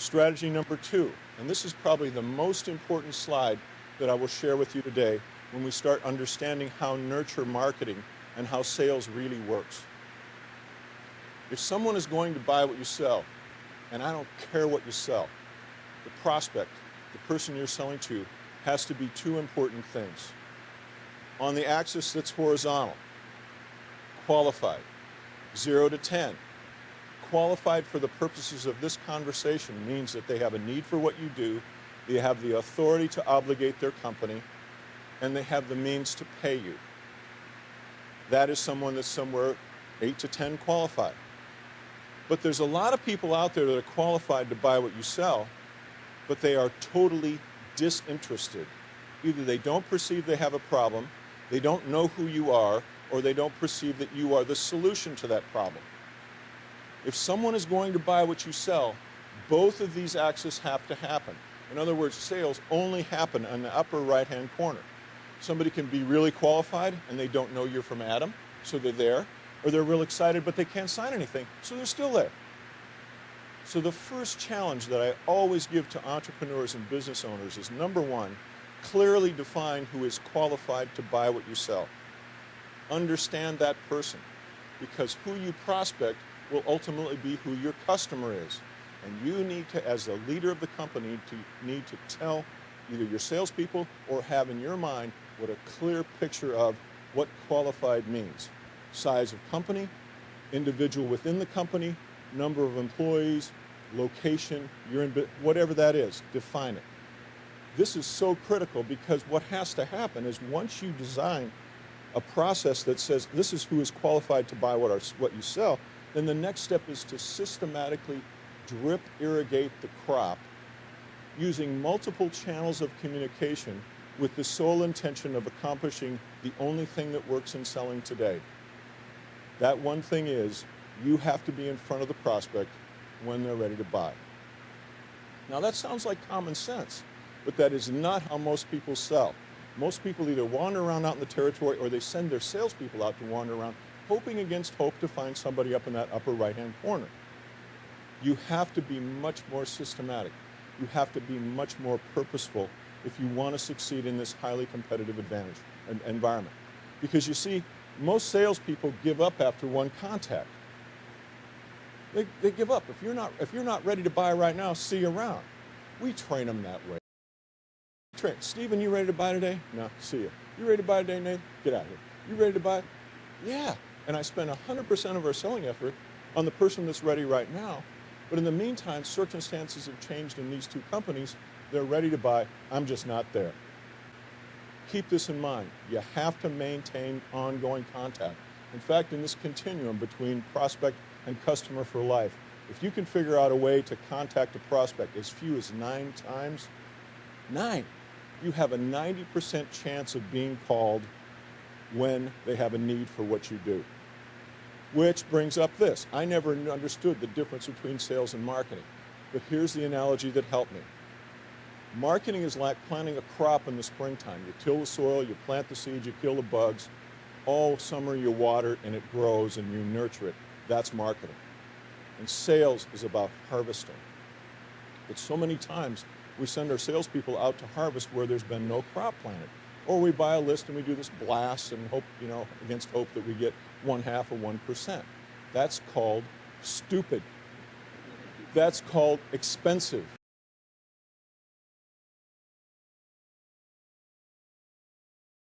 Strategy number 2, and this is probably the most important slide that I will share with you today when we start understanding how nurture marketing and how sales really works. If someone is going to buy what you sell, and I don't care what you sell, the prospect, the person you're selling to, has to be two important things. On the axis that's horizontal, qualified, 0 to 10. Qualified for the purposes of this conversation means that they have a need for what you do, they have the authority to obligate their company, and they have the means to pay you. That is someone that's somewhere 8 to 10 qualified. But there's a lot of people out there that are qualified to buy what you sell, but they are totally disinterested. Either they don't perceive they have a problem, they don't know who you are, or they don't perceive that you are the solution to that problem. If someone is going to buy what you sell, both of these axes have to happen. In other words, sales only happen in the upper right-hand corner. Somebody can be really qualified and they don't know you're from Adam, so they're there, or they're real excited but they can't sign anything, so they're still there. So the first challenge that I always give to entrepreneurs and business owners is, number one, clearly define who is qualified to buy what you sell. Understand that person, because who you prospect will ultimately be who your customer is. And you need to, as the leader of the company, need to tell either your salespeople or have in your mind what a clear picture of what qualified means. Size of company, individual within the company, number of employees, location, whatever that is, define it. This is so critical because what has to happen is once you design a process that says this is who is qualified to buy what you sell, then the next step is to systematically drip irrigate the crop using multiple channels of communication with the sole intention of accomplishing the only thing that works in selling today. That one thing is you have to be in front of the prospect when they're ready to buy. Now that sounds like common sense, but that is not how most people sell. Most people either wander around out in the territory or they send their salespeople out to wander around, hoping against hope to find somebody up in that upper right-hand corner. You have to be much more systematic. You have to be much more purposeful if you want to succeed in this highly competitive environment. Because you see, most salespeople give up after one contact. They give up. If you're not ready to buy right now, see you around. We train them that way. Stephen, you ready to buy today? No, see you. You ready to buy today, Nate? Get out here. You ready to buy? Yeah. And I spend 100% of our selling effort on the person that's ready right now. But in the meantime, circumstances have changed in these two companies. They're ready to buy. I'm just not there. Keep this in mind. You have to maintain ongoing contact. In fact, in this continuum between prospect and customer for life, if you can figure out a way to contact a prospect as few as 9 times, 9, you have a 90% chance of being called when they have a need for what you do. Which brings up this. I never understood the difference between sales and marketing, but here's the analogy that helped me. Marketing is like planting a crop in the springtime. You till the soil, you plant the seeds, you kill the bugs. All summer you water and it grows and you nurture it. That's marketing. And sales is about harvesting. But so many times we send our salespeople out to harvest where there's been no crop planted. Or we buy a list and we do this blast and hope, against hope that we get 1/2 of 1%. That's called stupid. That's called expensive.